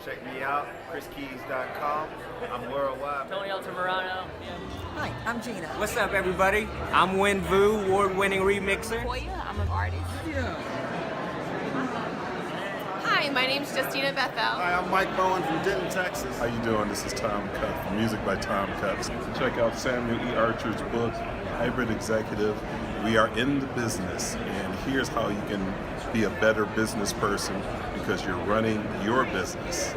Check me out, chriskeys.com. I'm worldwide. Tony Altamirano. Hi, I'm Gina. What's up, everybody? I'm Win Vu, award-winning remixer. Koya, I'm an artist. Hi, my name's Justina Bethel. Hi, I'm Mike Bowen from Denton, Texas. How you doing? This is Tom Cup from Music by Tom Cups. Check out Samuel E. Archer's book, Hybrid Executive. We are in the business, and here's how you can be a better business person because you're running your business.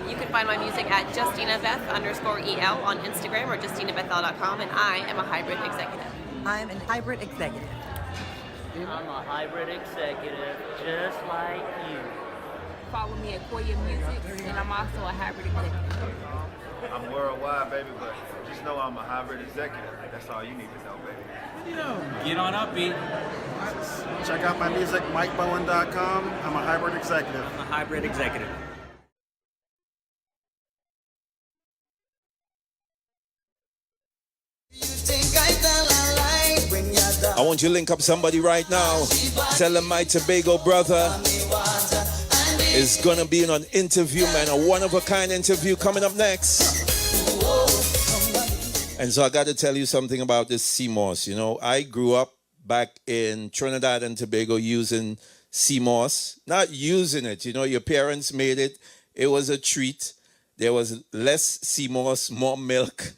You can find my music at JustinaBeth_EL on Instagram or JustinaBethel.com, and I am a hybrid executive. I'm a hybrid executive. I'm a hybrid executive, just like you. Follow me at Koya Music, and I'm also a hybrid executive. I'm worldwide, baby, but just know I'm a hybrid executive. That's all you need to know, baby. Get on up, B. Check out my music, MikeBowen.com. I'm a hybrid executive. I'm a hybrid executive. I want you to link up somebody right now. Tell them my Tobago brother is gonna be in an interview, man, a one-of-a-kind interview coming up next. And so I got to tell you something about this CMOS. You know, I grew up back in Trinidad and Tobago using CMOS, not using it. You know, your parents made it. It was a treat. There was less CMOS, more milk,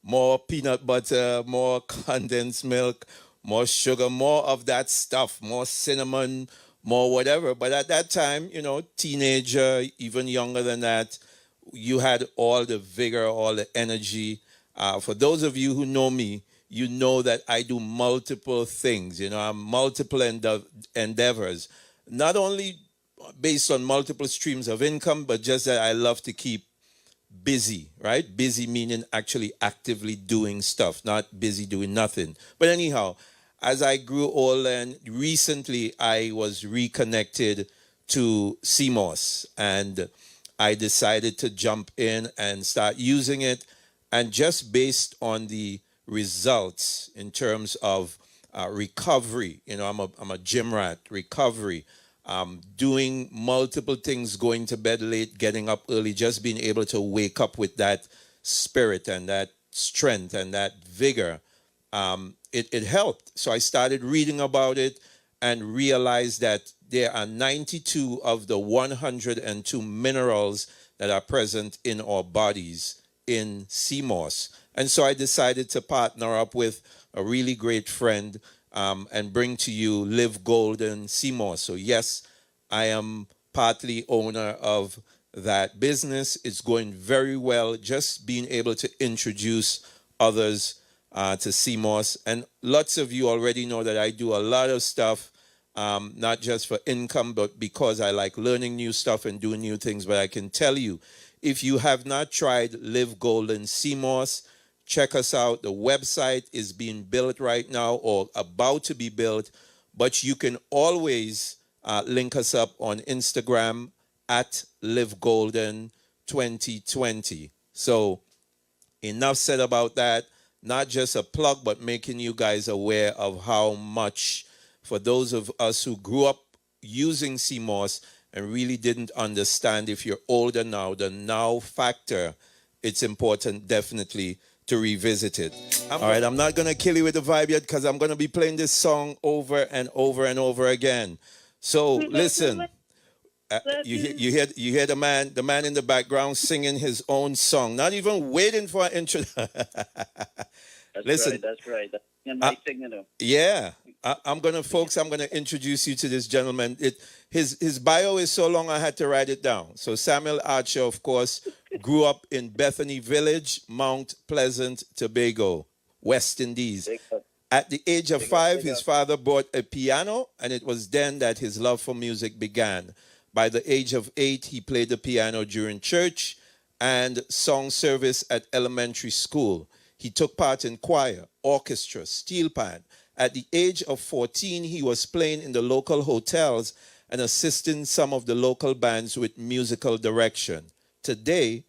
more peanut butter, more condensed milk, more sugar, more of that stuff, more cinnamon, more whatever. But at that time, you know, teenager, even younger than that, you had all the vigor, all the energy. For those of you who know me, you know that I do multiple things. You know, I'm multiple endeavors, not only based on multiple streams of income, but just that I love to keep busy, right? Busy meaning actually actively doing stuff, not busy doing nothing. But anyhow, as I grew older and recently I was reconnected to CMOS and I decided to jump in and start using it. And just based on the results in terms of recovery, you know, I'm a gym rat, recovery, doing multiple things, going to bed late, getting up early, just being able to wake up with that spirit and that strength and that vigor, it helped. So I started reading about it and realized that there are 92 of the 102 minerals that are present in our bodies in CMOS. And so I decided to partner up with a really great friend and bring to you Live Golden CMOS. So yes, I am partly owner of that business. It's going very well, just being able to introduce others to CMOS. And lots of you already know that I do a lot of stuff, not just for income, but because I like learning new stuff and doing new things. But I can tell you, if you have not tried Live Golden CMOS, check us out. The website is being built right now or about to be built, but you can always link us up on Instagram at Live Golden 2020. So enough said about that. Not just a plug, but making you guys aware of how much, for those of us who grew up using CMOS and really didn't understand, if you're older now, the now factor, it's important definitely to revisit it. All right, I'm not going to kill you with the vibe yet because I'm going to be playing this song over and over and over again. So listen, you hear the man in the background singing his own song, not even waiting for an intro. Listen, That's right. That's my signal. Yeah, I'm gonna introduce you to this gentleman. His bio is so long I had to write it down. So Samuel Archer, of course, grew up in Bethany Village, Mount Pleasant, Tobago, West Indies. At the age of 5, his father bought a piano, and it was then that his love for music began. By the age of 8, he played the piano during church and song service at elementary school. He took part in choir, orchestra, steel band. At the age of 14, he was playing in the local hotels and assisting some of the local bands with musical direction. Today,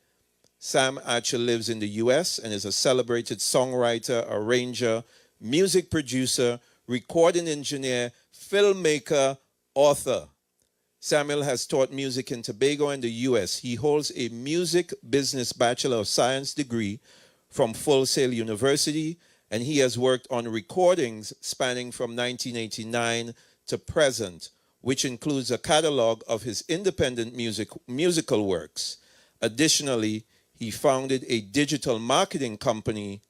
Sam Archer lives in the U.S. and is a celebrated songwriter, arranger, music producer, recording engineer, filmmaker, author. Samuel has taught music in Tobago and the U.S. He holds a music business Bachelor of Science degree from Full Sail University, and he has worked on recordings spanning from 1989 to present, which includes a catalog of his independent musical works. Additionally, he founded a digital marketing company,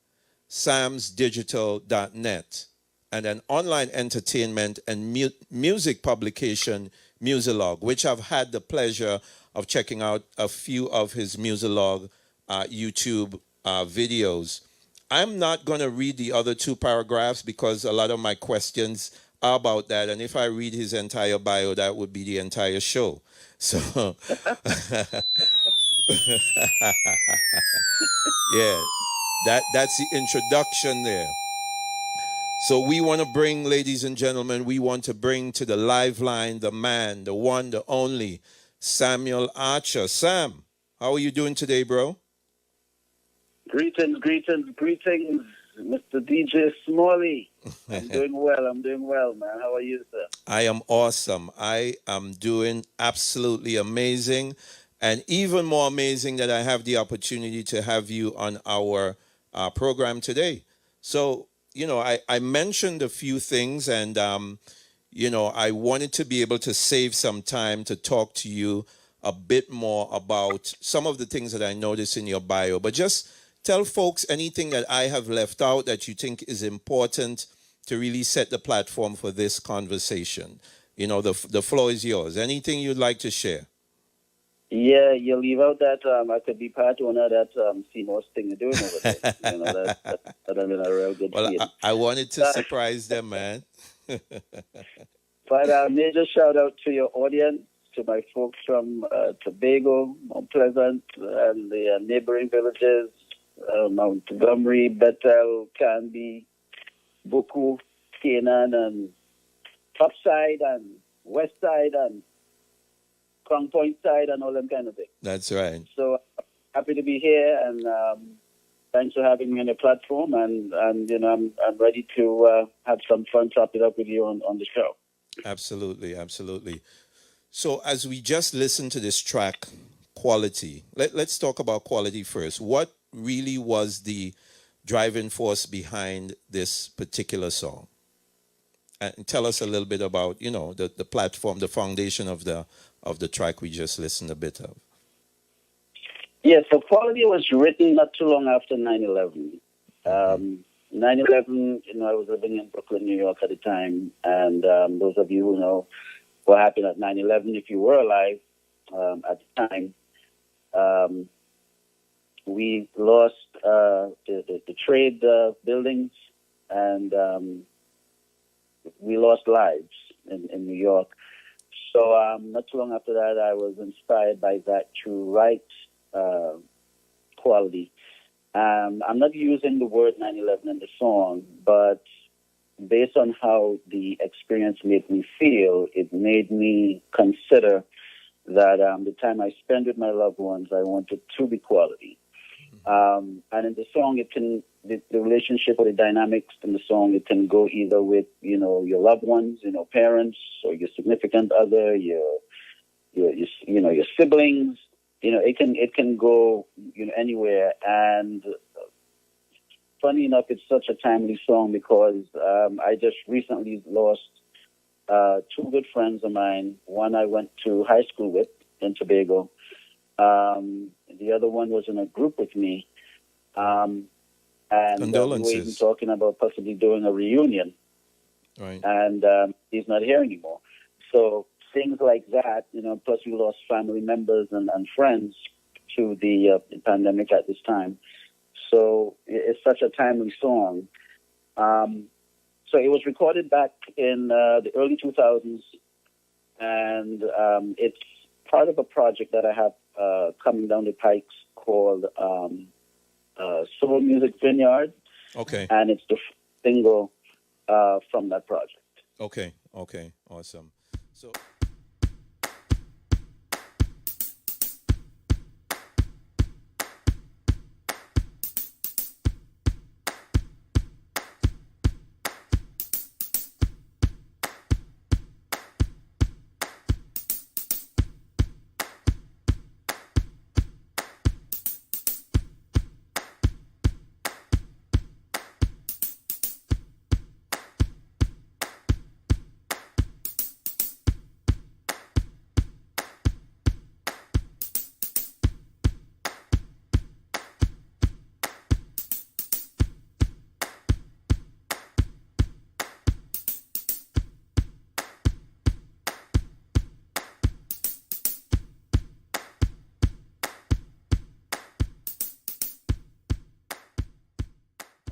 samsdigital.net, and an online entertainment and music publication, Musilog, which I've had the pleasure of checking out a few of his Musilog YouTube videos. I'm not going to read the other 2 paragraphs because a lot of my questions are about that. And if I read his entire bio, that would be the entire show. So, yeah, that's the introduction there. So we want to bring, ladies and gentlemen, to the live line, the man, the one, the only, Samuel Archer. Sam, how are you doing today, bro? Greetings, Mr. DJ Smally. I'm doing well, man. How are you, sir? I am awesome. I am doing absolutely amazing, and even more amazing that I have the opportunity to have you on our program today. So, I mentioned a few things, and, I wanted to be able to save some time to talk to you a bit more about some of the things that I noticed in your bio, but just tell folks anything that I have left out that you think is important to really set the platform for this conversation. The floor is yours. Anything you'd like to share? Yeah, you leave out that I could be part owner of that CMOS thing you're doing over there. That would have been a real good Well, feeling. I wanted to surprise them, man. But major shout out to your audience, to my folks from Tobago, Mount Pleasant, and the neighboring villages, Montgomery, Bethel, Canby, Buku, Canaan, and Topside, and West Side, and Crown Point Side, and all them kind of things. That's right. So happy to be here, and thanks for having me on your platform, and I'm ready to have some fun chopping it up with you on the show. Absolutely. So as we just listened to this track, Quality, let's talk about quality first. What really was the driving force behind this particular song? And tell us a little bit about, the platform, the foundation of the track we just listened a bit of. Yeah, so Quality was written not too long after 9/11. 9/11, I was living in Brooklyn, New York at the time, and those of you who know what happened at 9/11, if you were alive at the time, we lost the trade buildings, and we lost lives in New York. So not too long after that, I was inspired by that to write Quality. I'm not using the word 9/11 in the song, but based on how the experience made me feel, it made me consider that the time I spend with my loved ones, I want it to be quality. And in the song, the relationship or the dynamics in the song, it can go either with, your loved ones, parents, or your significant other, your siblings. It can go, anywhere. And funny enough, it's such a timely song because I just recently lost two good friends of mine. One I went to high school with in Tobago. The other one was in a group with me. And we were even talking about possibly doing a reunion. Right. And he's not here anymore. So things like that, plus we lost family members and friends to the pandemic at this time. So it's such a timely song. So it was recorded back in the early 2000s, and it's part of a project that I have coming down the pipes called Soul Music Vineyard. Okay. And it's the single from that project. Okay. Awesome. So.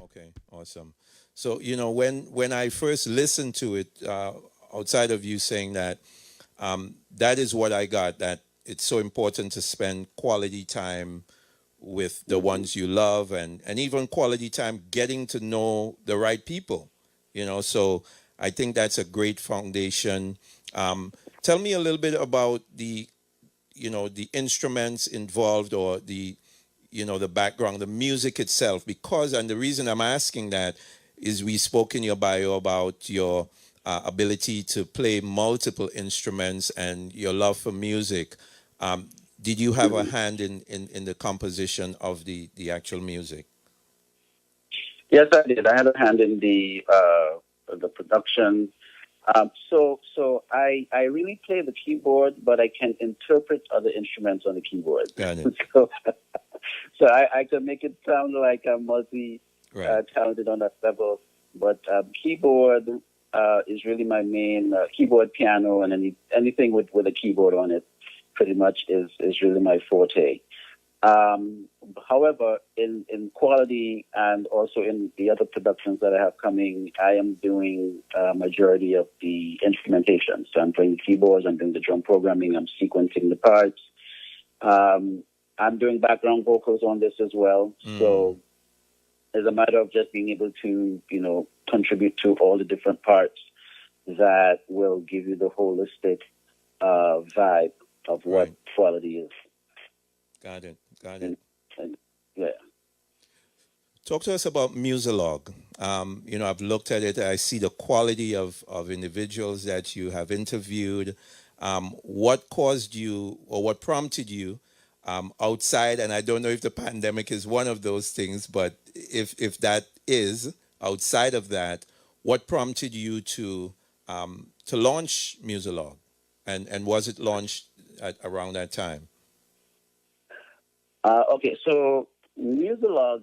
Okay, awesome. So, when I first listened to it, outside of you saying that, that is what I got, that it's so important to spend quality time with the ones you love and even quality time getting to know the right people, So I think that's a great foundation. Tell me a little bit about the instruments involved or the background, the music itself, and the reason I'm asking that is we spoke in your bio about your ability to play multiple instruments and your love for music. Did you have a hand in the composition of the actual music? Yes, I did. I had a hand in the production. So I really play the keyboard, but I can interpret other instruments on the keyboard. Got it. So I can make it sound like I'm multi-talented on that level. But keyboard is really my main keyboard, piano, and anything with a keyboard on it pretty much is really my forte. However, in quality and also in the other productions that I have coming, I am doing a majority of the instrumentation. So I'm playing the keyboards, I'm doing the drum programming, I'm sequencing the parts. I'm doing background vocals on this as well. So it's a matter of just being able to, contribute to all the different parts that will give you the holistic vibe of what quality is. Got it. And, yeah. Talk to us about Musalog. I've looked at it. I see the quality of individuals that you have interviewed. What caused you or what prompted you outside? And I don't know if the pandemic is one of those things, but if that is outside of that, what prompted you to launch Musalog? And was it launched around that time? Okay, so Musalog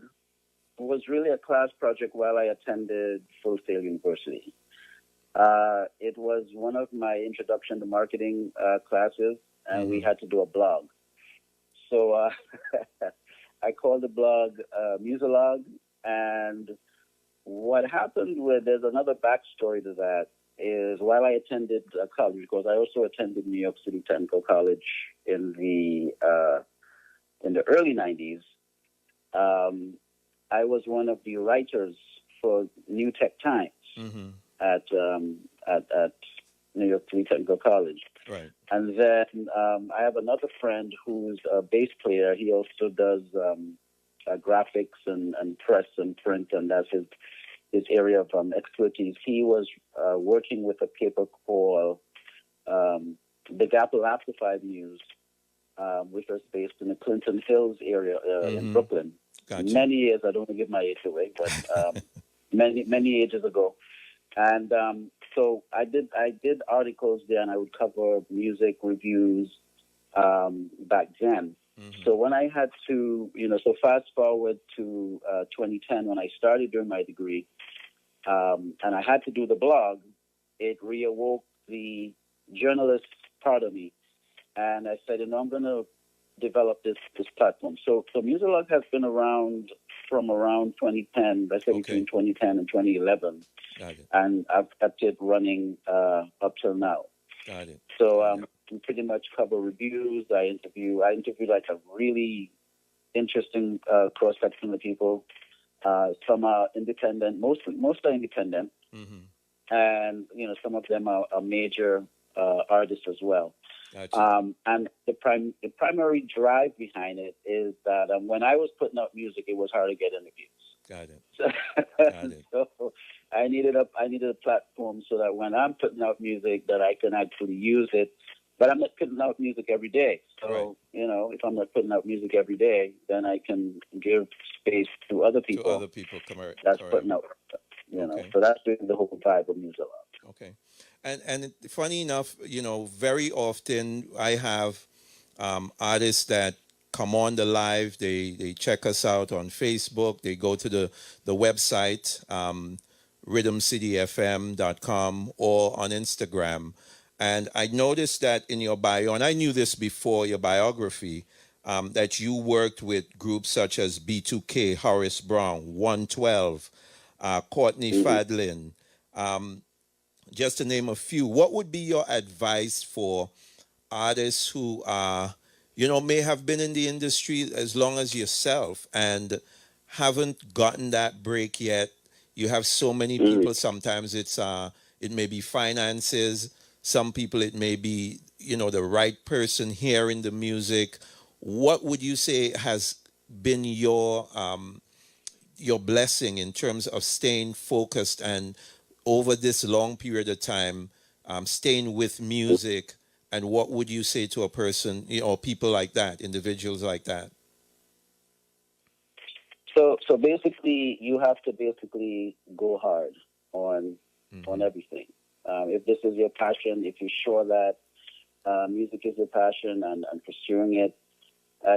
was really a class project while I attended Full Sail University. It was one of my introduction to marketing classes, and we had to do a blog. So I called the blog Musalog, and what happened there's another backstory to that, is while I attended college, because I also attended New York City Technical College in the early 90s, I was one of the writers for New Tech Times at New York City Technical College. Right. And then I have another friend who's a bass player. He also does graphics and press and print, and that's his area of expertise. He was working with a paper called The Apple Amplified News, which was based in the Clinton Hills area in Brooklyn. Gotcha. many years. I don't want to give my age away, but many ages ago. And so I did articles there, and I would cover music reviews back then. So when I had to, so fast forward to 2010 when I started doing my degree, and I had to do the blog, it reawoke the journalist part of me. And I said, I'm going to develop this platform. So Musilog has been around from around 2010, let's say between 2010 and 2011. Got it. And I've kept it running up till now. Got it. So we pretty much cover reviews. I interviewed like a really interesting cross section of people. Some are independent, most are independent, and some of them are major artists as well. Gotcha. And the primary drive behind it is that when I was putting out music, it was hard to get interviews. Got it. Got it. So I needed a platform so that when I'm putting out music, that I can actually use it. But I'm not putting out music every day. So, if I'm not putting out music every day, then I can give space to other people. To other people, that's putting out, So that's the whole vibe of music. Okay. And funny enough, very often I have artists that come on the live, they check us out on Facebook, they go to the website, rhythmcityfm.com, or on Instagram. And I noticed that in your bio, and I knew this before your biography, that you worked with groups such as B2K, Horace Brown, 112, Courtney Fadlin, just to name a few. What would be your advice for artists who may have been in the industry as long as yourself and haven't gotten that break yet? You have so many people. Sometimes it may be finances. Some people it may be the right person hearing the music. What would you say has been your blessing in terms of staying focused and over this long period of time, staying with music? And what would you say to a person, people like that, individuals like that? So basically, you have to go hard on everything. If this is your passion, if you're sure that music is your passion and pursuing it,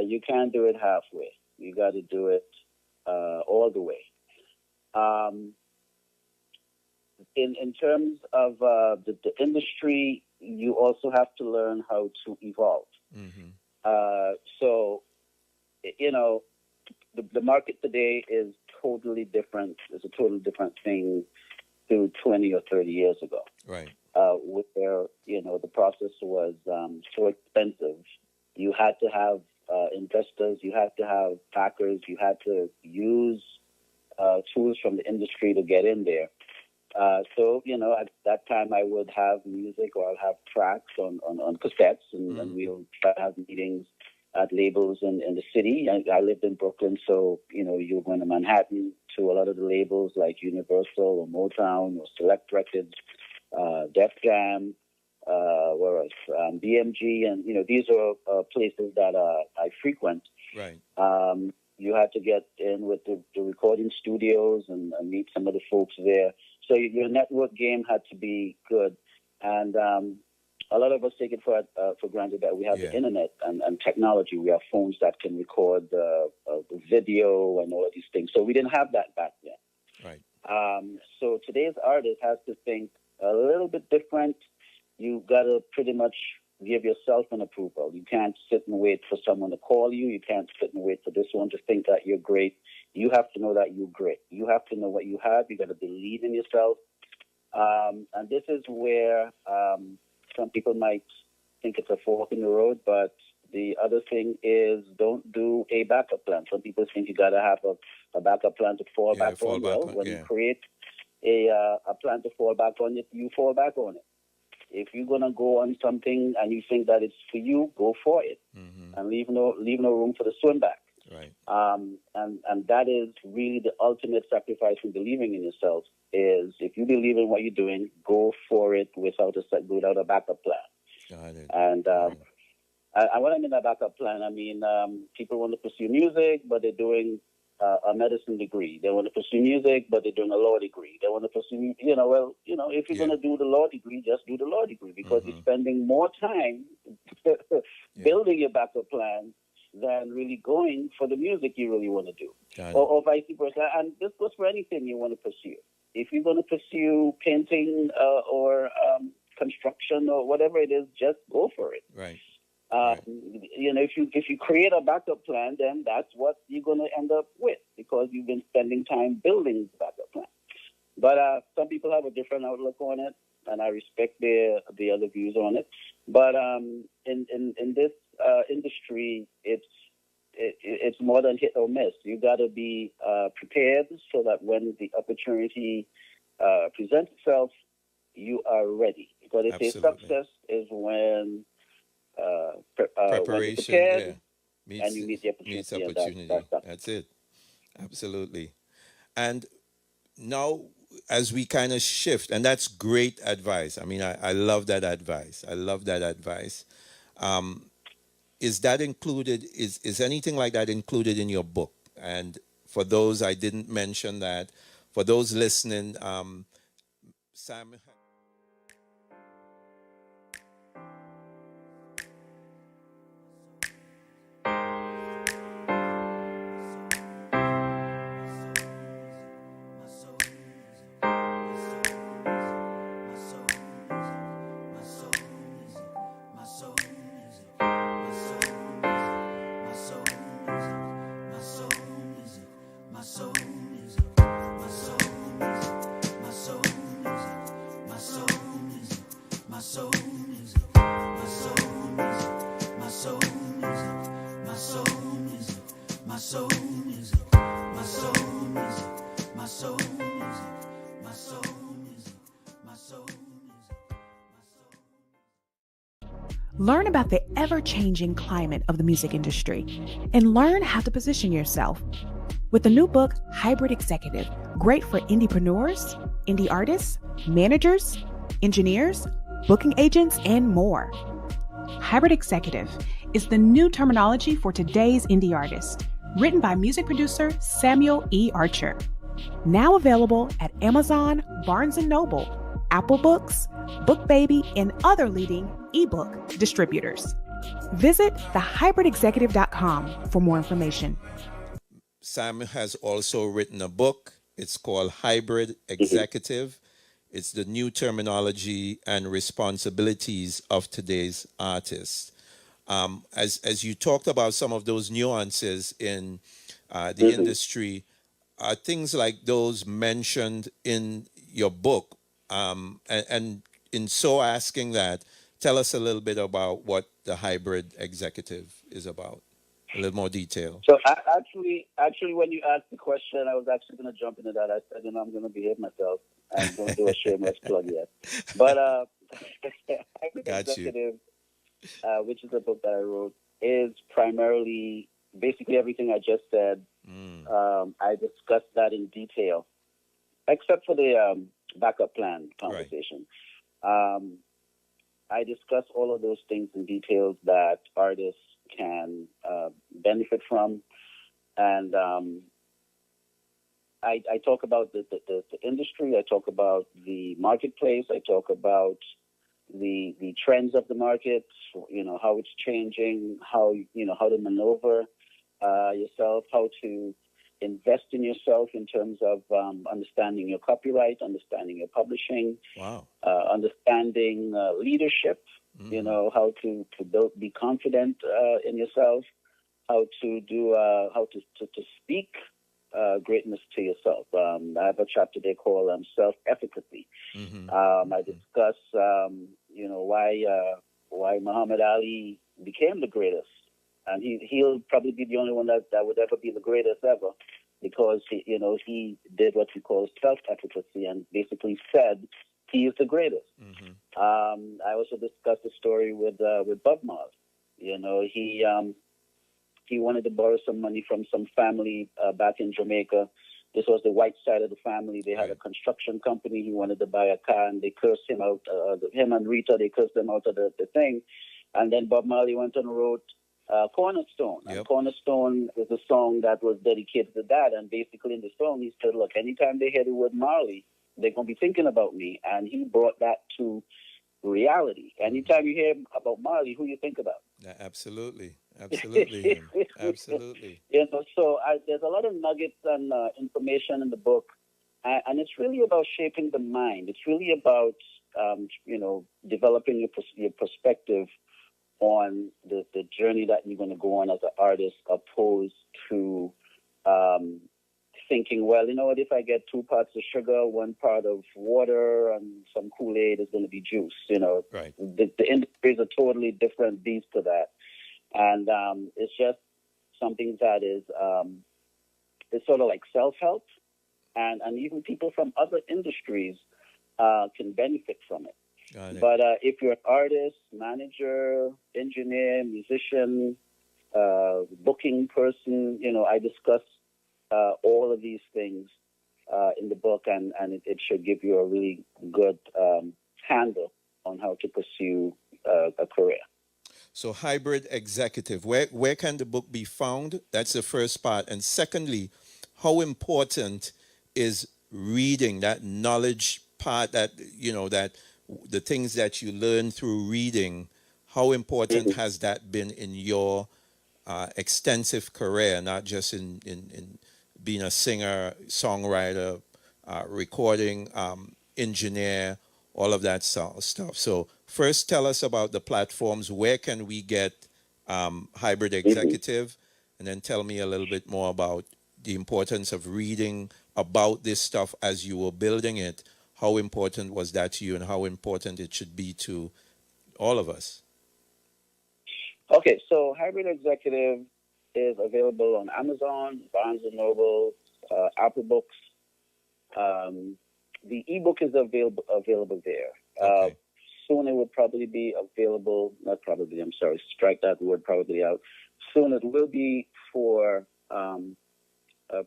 you can't do it halfway. You got to do it all the way. In terms of the industry, you also have to learn how to evolve. So, the market today is totally different. It's a totally different thing to 20 or 30 years ago. Right. Where, the process was so expensive. You had to have investors, you had to have backers, you had to use tools from the industry to get in there. So, at that time I would have music or I'll have tracks on cassettes and we'll try to have meetings at labels in the city. I lived in Brooklyn, so, you're going to Manhattan to a lot of the labels like Universal or Motown or Select Records, Def Jam, BMG, and, these are places that I frequent. Right. You had to get in with the recording studios and meet some of the folks there. So your network game had to be good. And a lot of us take it for granted that we have the internet and technology. We have phones that can record the video and all of these things. So we didn't have that back then. Right. So today's artist has to think a little bit different. You got to pretty much give yourself an approval. You can't sit and wait for someone to call you. You can't sit and wait for this one to think that you're great. You have to know that you're great. You have to know what you have. You got to believe in yourself. And this is where some people might think it's a fork in the road, but the other thing is don't do a backup plan. Some people think you got to have a backup plan to fall back on. When you create a plan to fall back on it, you fall back on it. If you're going to go on something and you think that it's for you, go for it. And leave no room for the swim back. Right. And that is really the ultimate sacrifice in believing in yourself is if you believe in what you're doing, go for it without a backup plan. Got it. And what I mean by backup plan, I mean people want to pursue music, but they're doing a medicine degree. They want to pursue music, but they're doing a law degree. They want to pursue, if you're going to do the law degree, just do the law degree because you're spending more time building your backup plan than really going for the music you really want to do, or vice versa. And this goes for anything you want to pursue. If you're going to pursue painting or construction or whatever it is, just go for it. Right. If you create a backup plan, then that's what you're going to end up with because you've been spending time building the backup plan. But some people have a different outlook on it, and I respect the other views on it. But in this industry, it's more than hit or miss. You got to be prepared so that when the opportunity presents itself, you are ready. Because they say success is when preparation meets, and you meet the opportunity. Meets opportunity. That's it. Absolutely. And now, as we kind of shift, and that's great advice. I mean, I love that advice. Is that included? Is anything like that included in your book? And for those, I didn't mention that. For those listening, Sam. Learn about the ever-changing climate of the music industry and learn how to position yourself. With the new book, Hybrid Executive, great for indiepreneurs, indie artists, managers, engineers, booking agents, and more. Hybrid Executive is the new terminology for today's indie artist, written by music producer Samuel E. Archer. Now available at Amazon, Barnes & Noble, Apple Books, BookBaby, and other leading ebook distributors. Visit thehybridexecutive.com for more information. Sam has also written a book. It's called Hybrid Executive. It's the new terminology and responsibilities of today's artists. As you talked about some of those nuances in the industry, are things like those mentioned in your book? And in so asking that, tell us a little bit about what the Hybrid Executive is about. A little more detail. So actually, when you asked the question, I was actually going to jump into that. I said, I'm going to behave myself. I'm going to do a shameless plug yet. But Hybrid Executive, which is a book that I wrote, is primarily basically everything I just said. I discussed that in detail, except for the backup plan conversation. Right. I discuss all of those things in details that artists can benefit from, and I talk about the industry. I talk about the marketplace. I talk about the trends of the market. How it's changing. How to maneuver yourself. How to invest in yourself in terms of understanding your copyright, understanding your publishing, understanding leadership, how to be confident in yourself, how to do, how to speak greatness to yourself. I have a chapter they call self-efficacy. I discuss, why Muhammad Ali became the greatest. And he'll probably be the only one that would ever be the greatest ever, because he did what we call self-efficacy and basically said he is the greatest. I also discussed the story with Bob Marley. He wanted to borrow some money from some family back in Jamaica. This was the white side of the family. They had a construction company. He wanted to buy a car, and they cursed him out. Him and Rita, they cursed them out of the thing. And then Bob Marley went and wrote Cornerstone. Yep. And Cornerstone is a song that was dedicated to that. And basically in the song, he said, look, anytime they hear the word Marley, they're going to be thinking about me. And he brought that to reality. Anytime you hear about Marley, who you think about? Yeah, absolutely. Absolutely. Absolutely. So there's a lot of nuggets and information in the book. And it's really about shaping the mind. It's really about, developing your perspective on the journey that you're going to go on as an artist, opposed to thinking, well, you know what, if I get 2 parts of sugar, 1 part of water, and some Kool-Aid is going to be juice. Right. The industry is a totally different beast to that. And it's just something that is it's sort of like self-help, and even people from other industries can benefit from it. But if you're an artist, manager, engineer, musician, booking person, I discuss all of these things in the book, and it should give you a really good handle on how to pursue a career. So Hybrid Executive, where can the book be found? That's the first part. And secondly, how important is reading, that knowledge part, that the things that you learn through reading, how important has that been in your extensive career, not just in being a singer, songwriter, recording engineer, all of that stuff. So first, tell us about the platforms. Where can we get Hybrid Executive? And then tell me a little bit more about the importance of reading about this stuff as you were building it. How important was that to you, and how important it should be to all of us? Okay, so Hybrid Executive is available on Amazon, Barnes & Noble, Apple Books. The ebook is available there. Okay. Soon it will probably be available, not probably, I'm sorry, strike that word probably out. Soon it will be for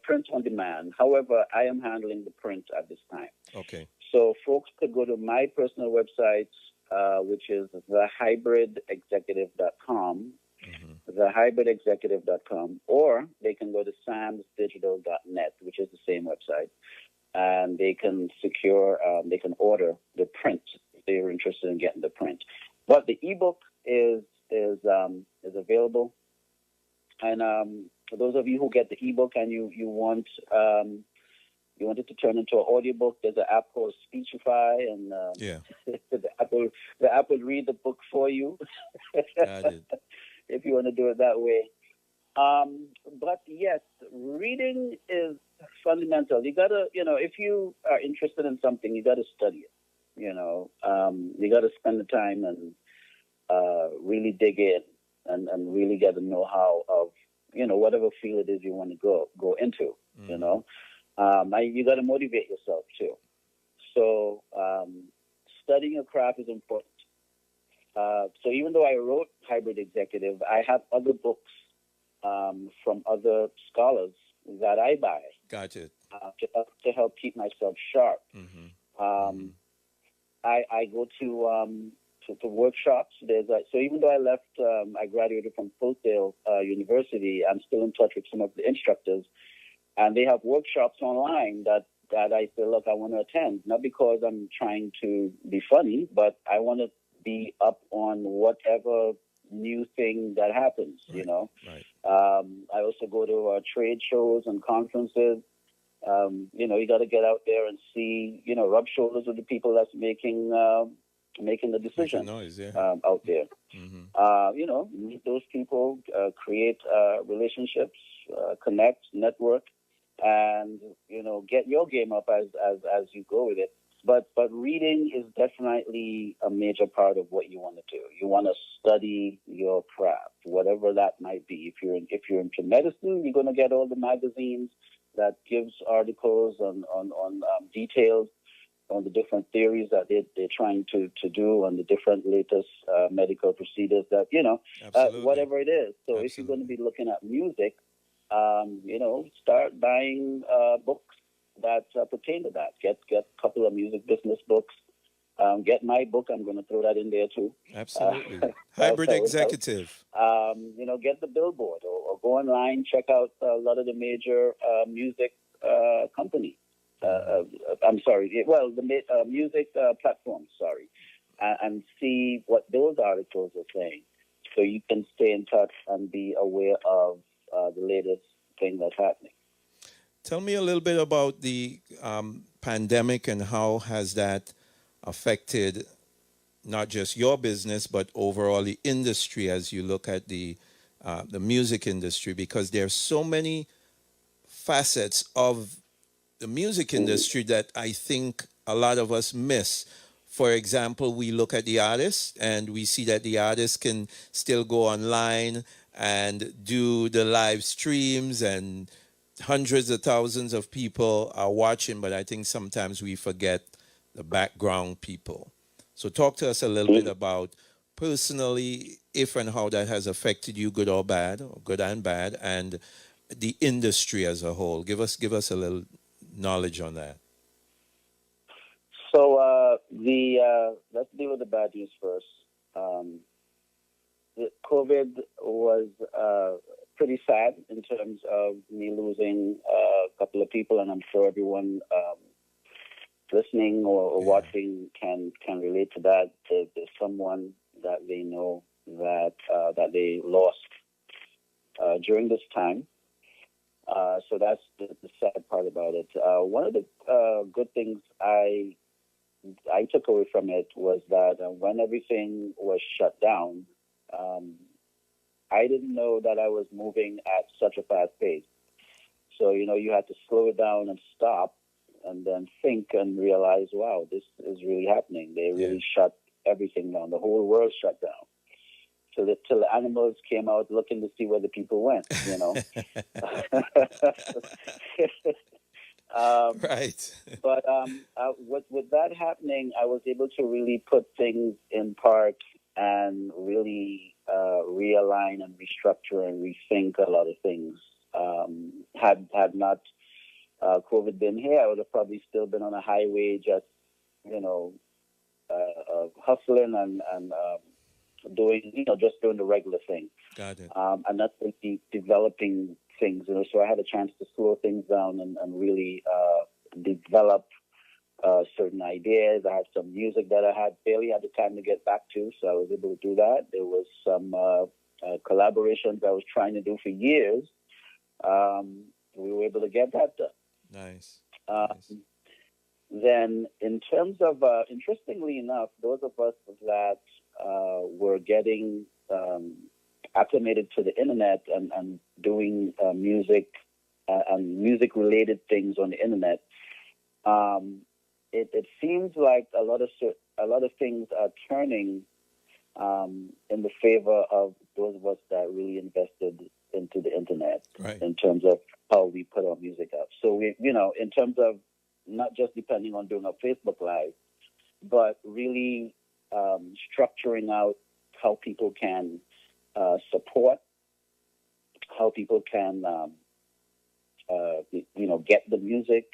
print on demand. However, I am handling the print at this time. Okay. So folks could go to my personal website, which is thehybridexecutive.com, thehybridexecutive.com, or they can go to samsdigital.net, which is the same website, and they can they can order the print if they're interested in getting the print. But the ebook is available, and for those of you who get the ebook and you want it to turn into an audiobook, there's an app called Speechify, and the app will read the book for you. If you want to do it that way. But yes, reading is fundamental. You gotta, if you are interested in something, you gotta study it. You gotta spend the time and really dig in and really get the know-how of, whatever field it is you want to go into. You gotta motivate yourself too. So studying a craft is important. So even though I wrote Hybrid Executive, I have other books from other scholars that I buy. Gotcha. To help keep myself sharp. I go to workshops. So even though I graduated from Fulton University, I'm still in touch with some of the instructors, and they have workshops online that I say, look, I want to attend, not because I'm trying to be funny, but I want to be up on whatever new thing that happens, Right. Right. I also go to trade shows and conferences. You got to get out there and see, rub shoulders with the people that's making the decision noise, out there. Meet those people, create relationships, connect, network, and get your game up as you go with it. But reading is definitely a major part of what you want to do. You want to study your craft, whatever that might be. If you're into medicine, you're going to get all the magazines that gives articles on details on the different theories that they're trying to do, on the different latest medical procedures that whatever it is. So if you're going to be looking at music, start buying books that pertain to that. Get a couple of music business books, get my book. I'm going to throw that in there too. Absolutely. Hybrid Executive. Get the billboard or go online, check out a lot of the major music companies. I'm sorry. Well, the music platforms, sorry. And see what those articles are saying. So you can stay in touch and be aware of the latest thing that's happening. Tell me a little bit about the pandemic and how has that affected not just your business, but overall the industry as you look at the music industry, because there's so many facets of the music industry that I think a lot of us miss. For example, we look at the artists and we see that the artists can still go online and do the live streams and hundreds of thousands of people are watching, but I think sometimes we forget the background people. So talk to us a little bit about personally if and how that has affected you, good or bad, or good and bad, and the industry as a whole. Give us a little knowledge on that. So let's deal with the bad news first. COVID was pretty sad in terms of me losing a couple of people, and I'm sure everyone listening or watching can relate to that. There's someone that they know that they lost during this time. So that's the sad part about it. One of the good things I took away from it was that when everything was shut down, I didn't know that I was moving at such a fast pace. So, you had to slow it down and stop and then think and realize, wow, this is really happening. They really shut everything down. The whole world shut down. So till the animals came out looking to see where the people went, Right. But with that happening, I was able to really put things in park and really realign and restructure and rethink a lot of things. Had not COVID been here, I would have probably still been on a highway, just hustling and doing doing the regular thing. Got it. And not really developing things. So I had a chance to slow things down and really develop certain ideas. I had some music that I barely had the time to get back to, so I was able to do that. There was some collaborations I was trying to do for years. We were able to get that done. Nice. Then in terms of, interestingly enough, those of us that were getting acclimated to the internet and doing music and music-related things on the internet, it seems like a lot of things are turning in the favor of those of us that really invested into the internet, right, in terms of how we put our music up. So we, in terms of not just depending on doing a Facebook Live, but really structuring out how people can support, how people can, get the music,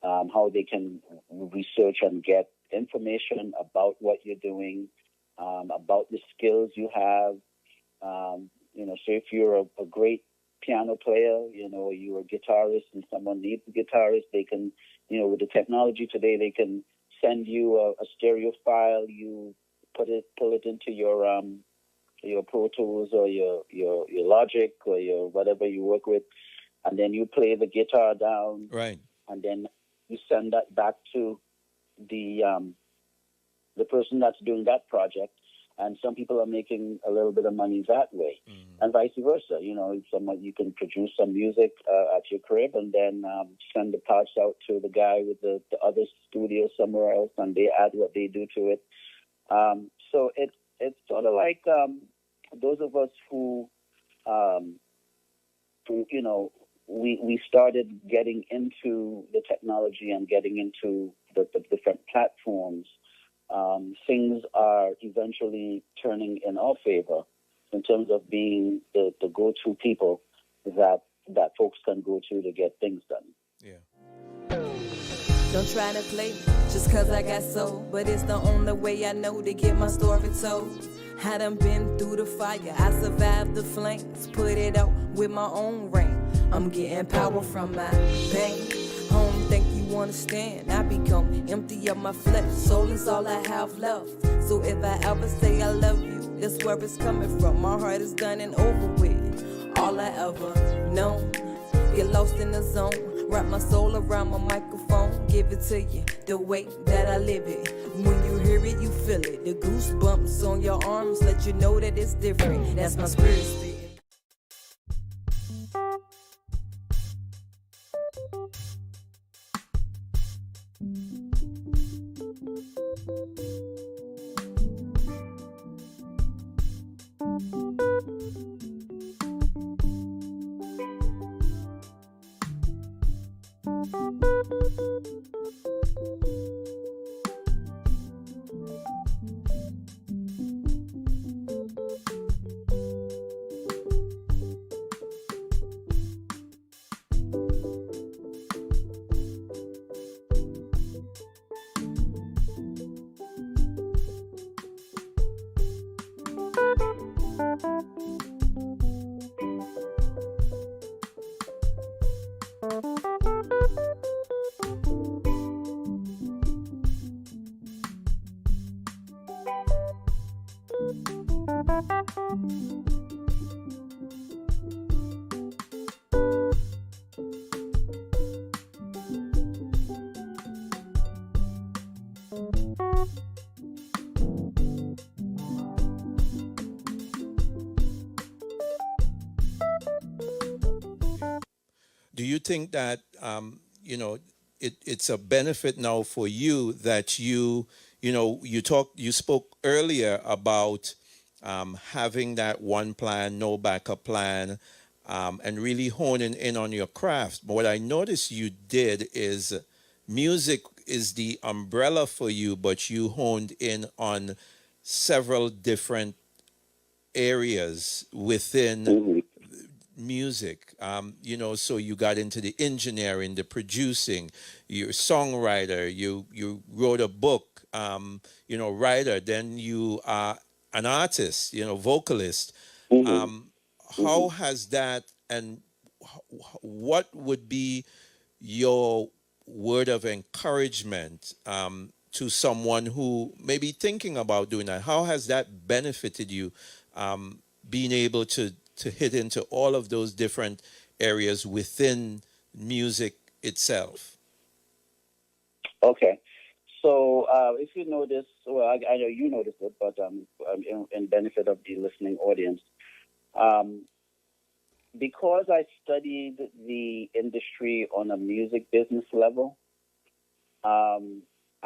how they can research and get information about what you're doing, about the skills you have. So if you're a great piano player, you're a guitarist and someone needs a guitarist, they can, with the technology today, they can send you a stereo file. You pull it into your Pro Tools or your Logic or your whatever you work with, and then you play the guitar down, right, and then you send that back to the person that's doing that project. And some people are making a little bit of money that way, and vice versa. You can produce some music at your crib and then send the parts out to the guy with the other studio somewhere else, and they add what they do to it. So it's sort of like those of us who we started getting into the technology and getting into the different platforms. Things are eventually turning in our favor in terms of being the go-to people that folks can go to get things done. Yeah. Don't try to play me just cause I got soul, but it's the only way I know to get my story told. I done been through the fire, I survived the flames, put it out with my own rain. I'm getting power from my pain. I don't think you understand, I become empty of my flesh. Soul is all I have left. So if I ever say I love you, that's where it's coming from. My heart is done and over with. All I ever known. Get lost in the zone. Wrap my soul around my microphone. Give it to you the way that I live it. When you hear it, you feel it. The goosebumps on your arms let you know that it's different. That's my spirit speaking. Do you think that it's a benefit now for you that you spoke earlier about having that one plan, no backup plan, and really honing in on your craft? But what I noticed you did is music is the umbrella for you, but you honed in on several different areas within music. So you got into the engineering, the producing, you're a songwriter, you wrote a book, writer, then you are an artist, vocalist. How has that, and what would be your word of encouragement to someone who may be thinking about doing that? How has that benefited you, being able to hit into all of those different areas within music itself? Okay. So if you notice, well, I know you noticed it, but in benefit of the listening audience, because I studied the industry on a music business level,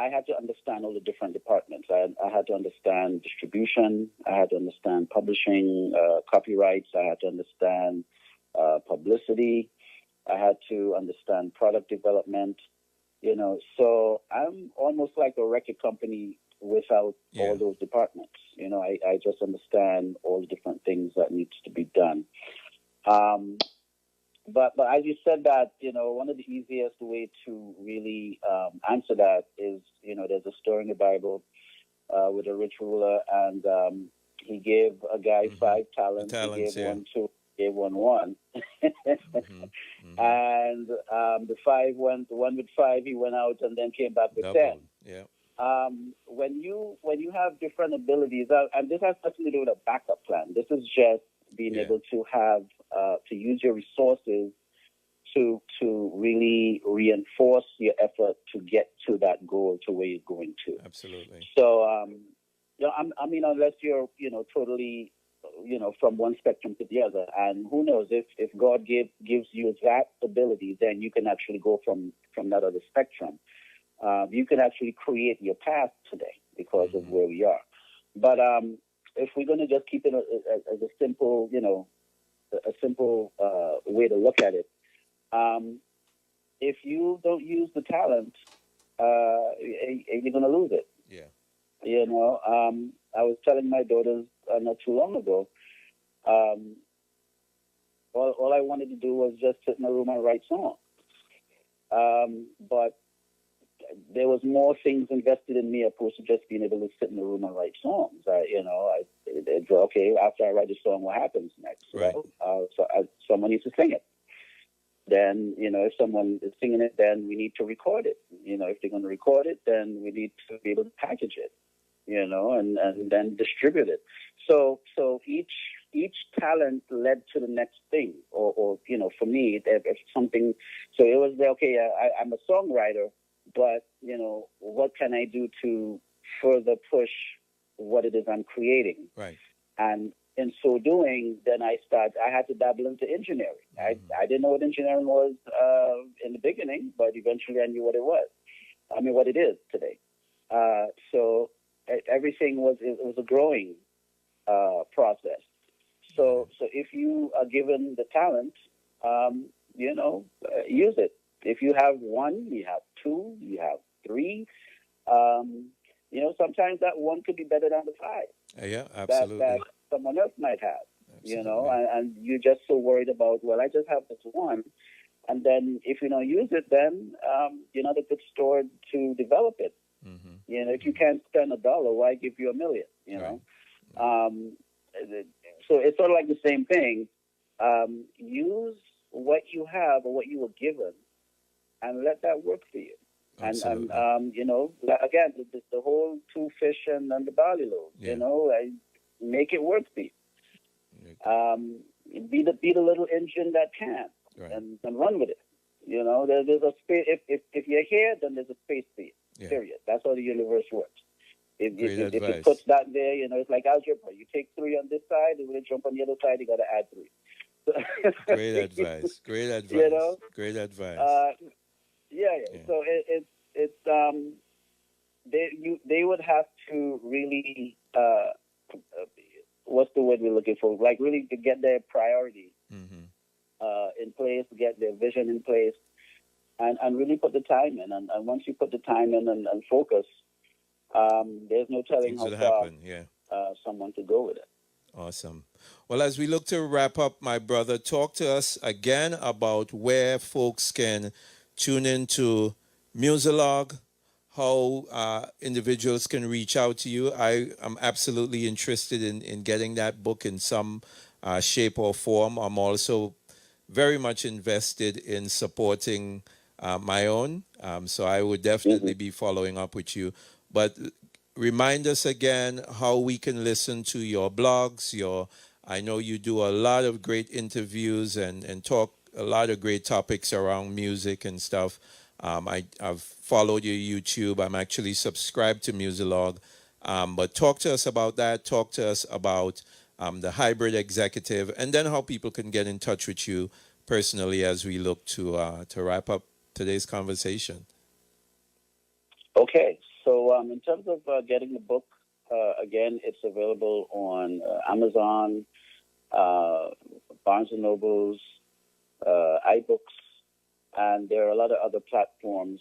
I had to understand all the different departments. I had to understand distribution. I had to understand publishing, copyrights. I had to understand publicity. I had to understand product development. So I'm almost like a record company without all those departments. I just understand all the different things that needs to be done. But as you said that, one of the easiest way to really answer that is, there's a story in the Bible with a rich ruler, and he gave a guy 5 talents. He gave one 2, gave one 1. And the one with 5, he went out and then came back with 10. Yeah. When you have different abilities, and this has nothing to do with a backup plan. This is just being able to have to use your resources to really reinforce your effort to get to that goal, to where you're going to. Absolutely. So, unless you're, totally, from one spectrum to the other, and who knows, if God gives you that ability, then you can actually go from that other spectrum. You can actually create your path today because of where we are. But if we're going to just keep it as a simple, way to look at it, if you don't use the talent, you're going to lose it. Yeah. I was telling my daughters not too long ago, all I wanted to do was just sit in a room and write songs. But there was more things invested in me opposed to just being able to sit in the room and write songs. Okay, after I write a song, what happens next? Right. Well, someone needs to sing it. Then, if someone is singing it, then we need to record it. If they're going to record it, then we need to be able to package it, and then distribute it. So each talent led to the next thing, or for me, if something. So it was okay. I'm a songwriter, but what can I do to further push what it is I'm creating? Right. And in so doing, then I had to dabble into engineering. I didn't know what engineering was in the beginning, but eventually I knew what it was. I mean, what it is today. So everything was a growing process. So if you are given the talent, use it. If you have one, you have two, you have three. Sometimes that one could be better than the five. Yeah, absolutely. That someone else might have. And you're just so worried about, well, I just have this one. And then if you don't use it, then you're not a good store to develop it. Mm-hmm. If you can't spend $1, why give you $1 million? So it's sort of like the same thing. Use what you have or what you were given, and let that work for you. Absolutely. And again, the whole two fish and the barley loaves. Yeah. Make it work for you. Be the little engine that can, right. and run with it. There's a space. If you're here, then there's a space for you. Yeah. Period. That's how the universe works. If advice. it puts that there, it's like algebra. You take 3 on this side, and when you jump on the other side, you got to add 3. Great advice. Great advice. Great advice. Yeah. So they would have to really what's the word we're looking for? Like really to get their priorities in place, get their vision in place, and really put the time in. And once you put the time in and focus, there's no telling Things how will far happen. Yeah. Someone could go with it. Awesome. Well, as we look to wrap up, my brother, talk to us again about where folks can tune into Musilog, how individuals can reach out to you. I am absolutely interested in getting that book in some shape or form. I'm also very much invested in supporting my own. So I would definitely be following up with you. But remind us again how we can listen to your blogs. I know you do a lot of great interviews and talk a lot of great topics around music and stuff. I've followed your YouTube. I'm actually subscribed to Musilog. But talk to us about that. Talk to us about the Hybrid Executive, and then how people can get in touch with you personally as we look to wrap up today's conversation. Okay. So in terms of getting the book, again, it's available on Amazon, Barnes & Nobles, iBooks, and there are a lot of other platforms,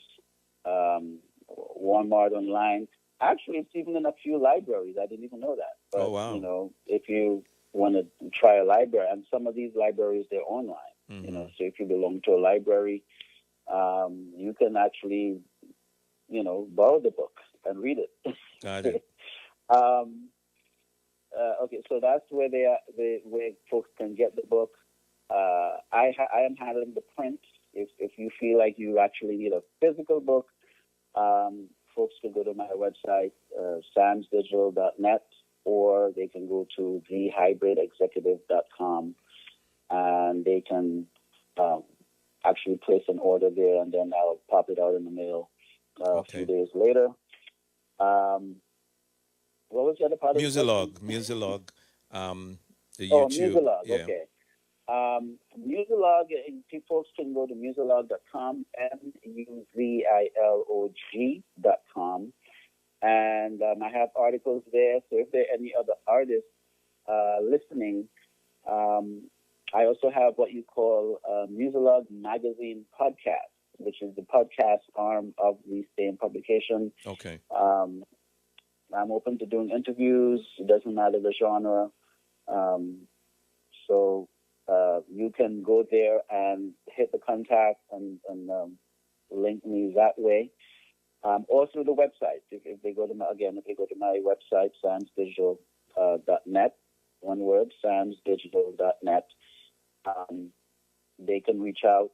Walmart online. Actually, it's even in a few libraries. I didn't even know that. But, oh, wow. If you want to try a library, and some of these libraries, they're online. So if you belong to a library, you can actually, borrow the book and read it. Got it. Okay, so that's where where folks can get the book. I am handling the print. If you feel like you actually need a physical book, folks can go to my website, samsdigital.net, or they can go to thehybridexecutive.com, and they can actually place an order there, and then I'll pop it out in the mail a few days later. What was the other part of the Musilog, the YouTube. Oh, Musilog, yeah. okay. Musilog, folks can go to musilog.com, MUZILOG.com, and I have articles there. So if there are any other artists listening, I also have what you call Musilog Magazine Podcast, which is the podcast arm of the same publication. Okay. I'm open to doing interviews. It doesn't matter the genre. So you can go there and hit the contact and link me that way. or through the website. If they go to my website, samsdigital.net, one word, samsdigital.net, they can reach out,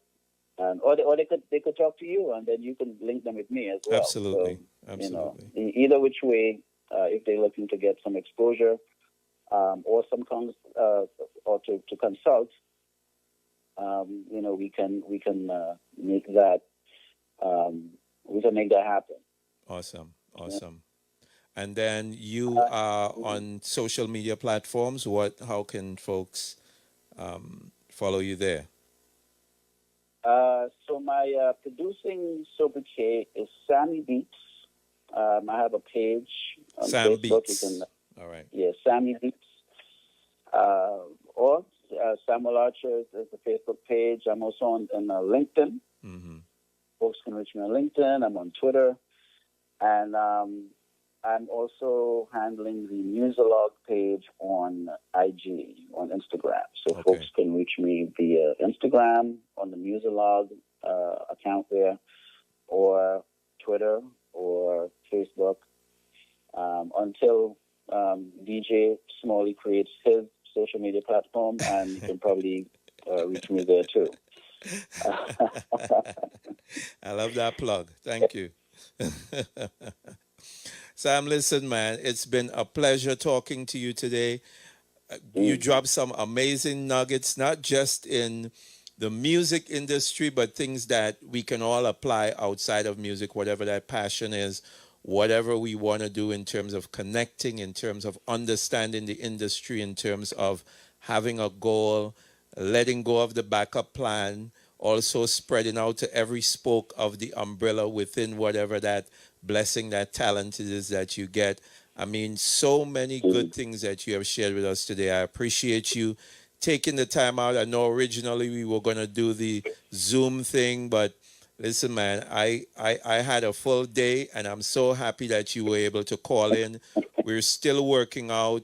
or they could talk to you, and then you can link them with me as well. Absolutely, so, absolutely. Either which way, if they're looking to get some exposure, or or to consult, we can make that. We can make that happen. Awesome. And then you are on social media platforms. How can folks follow you there? So my producing sobriquet is Sammy Beats. I have a page on Sam Facebook. Beats. All right. Yeah, Sammy Beats. Or Samuel Archer is the Facebook page. I'm also on LinkedIn. Mm-hmm. Folks can reach me on LinkedIn. I'm on Twitter. And I'm also handling the Musalog page on IG, on Instagram. So folks can reach me via Instagram on the Musalog account there, or Twitter or Facebook, until DJ Smally creates his social media platform, and you can probably reach me there too. I love that plug. Thank you. Sam, listen, man, it's been a pleasure talking to you today. You dropped some amazing nuggets, not just in the music industry, but things that we can all apply outside of music, whatever that passion is, whatever we want to do in terms of connecting, in terms of understanding the industry, in terms of having a goal, letting go of the backup plan, also spreading out to every spoke of the umbrella within whatever that blessing, that talent is that you get. I mean, so many good things that you have shared with us today. I appreciate you taking the time out. I know originally we were going to do the Zoom thing, but listen, man, I had a full day, and I'm so happy that you were able to call in. We're still working out,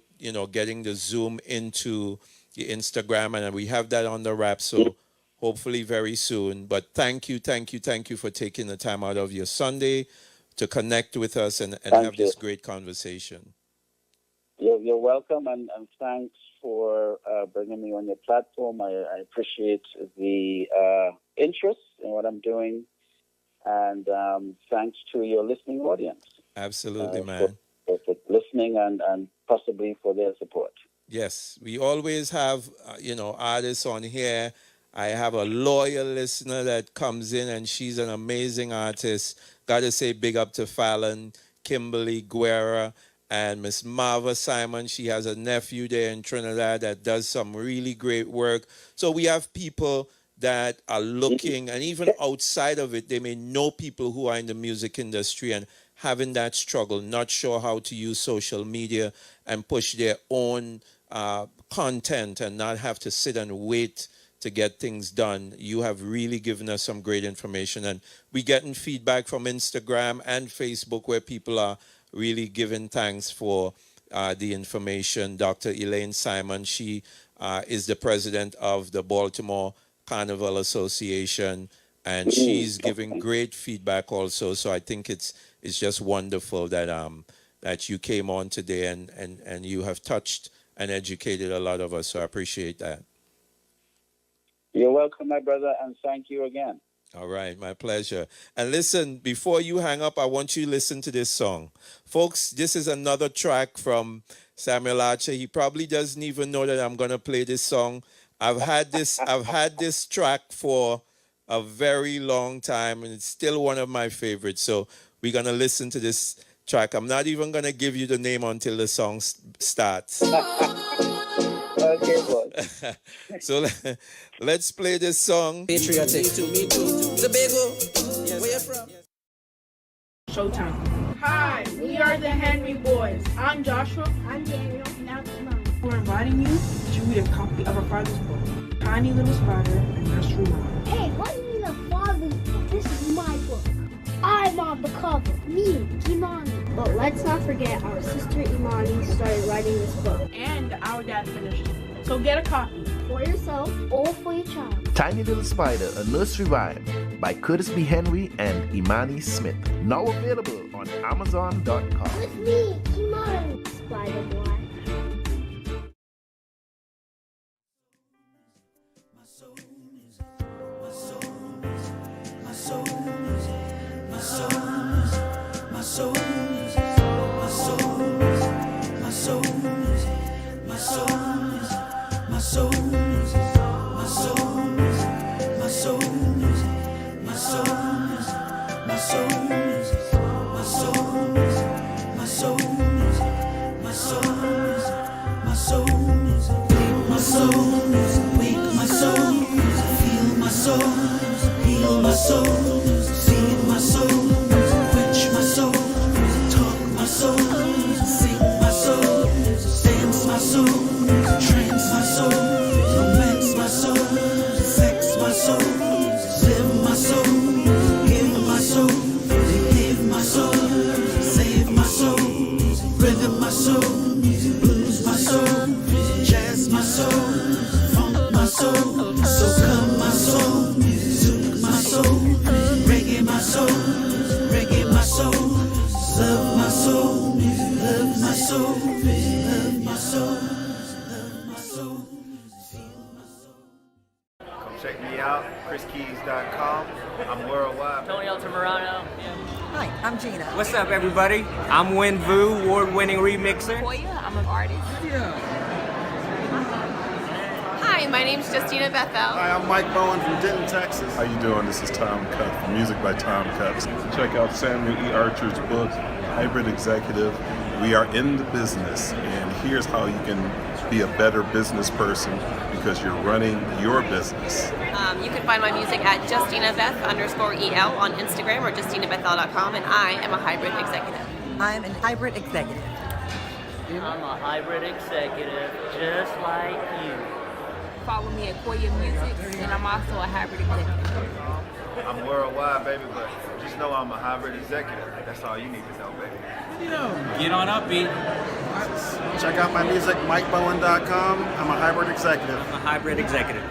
getting the Zoom into the Instagram, and we have that on the wrap, so hopefully very soon. But thank you for taking the time out of your Sunday to connect with us and have this great conversation. You're welcome, and thanks for bringing me on your platform. I appreciate the interest in what I'm doing, and thanks to your listening audience. Absolutely, man. For listening and possibly for their support. Yes, we always have, artists on here. I have a loyal listener that comes in, and she's an amazing artist. Got to say big up to Fallon, Kimberly Guerra, and Miss Marva Simon. She has a nephew there in Trinidad that does some really great work. So we have people that are looking, and even outside of it, they may know people who are in the music industry and having that struggle, not sure how to use social media and push their own content and not have to sit and wait to get things done. You have really given us some great information, and we're getting feedback from Instagram and Facebook where people are really giving thanks for the information. Dr. Elaine Simon, she is the president of the Baltimore Carnival Association, and she's giving great feedback also. So I think it's just wonderful that you came on today and you have touched and educated a lot of us. So I appreciate that. You're welcome, my brother, and thank you again. All right, my pleasure. And listen, before you hang up, I want you to listen to this song. Folks, this is another track from Samuel Archer. He probably doesn't even know that I'm going to play this song. I've had this track for a very long time, and it's still one of my favorites. So we're going to listen to this track. I'm not even going to give you the name until the song starts. Okay, boy. So let's play this song. Patriotic. Me too. Tobago. Where you from? Showtime. Hi, we are the Henry Boys. I'm Joshua. I'm Daniel. Now Simone. We're inviting you to read a copy of our father's book, Tiny Little Spider and Nursery Rhyme. Hey, what do you mean a father's book? This is my book. I'm on the cover. Me, Imani. But let's not forget our sister Imani started writing this book. And our dad finished it. So get a copy. For yourself or for your child. Tiny Little Spider, a nursery rhyme. by Curtis B. Henry and Imani Smith. Now available on Amazon.com. With me, Imani, Spider Boy. Check me out, chriskeys.com. I'm worldwide. Tony Altamirano. Hi, I'm Gina. What's up, everybody? I'm Win Vu, award-winning remixer. Koya, I'm an artist. Hi, my name's Justina Bethel. Hi, I'm Mike Bowen from Denton, Texas. How you doing? This is Tom Cup from Music by Tom Cups. Check out Samuel E. Archer's book, Hybrid Executive. We are in the business, and here's how you can be a better business person because you're running your business. You can find my music at JustinaBeth_EL on Instagram or JustinaBethel.com, and I am a hybrid executive. I'm a hybrid executive. I'm a hybrid executive, just like you. Follow me at Koya Music, and I'm also a hybrid executive. I'm worldwide, baby, but just know I'm a hybrid executive. That's all you need to know, baby. Get on up, B. Check out my music, MikeBowen.com. I'm a hybrid executive. I'm a hybrid executive.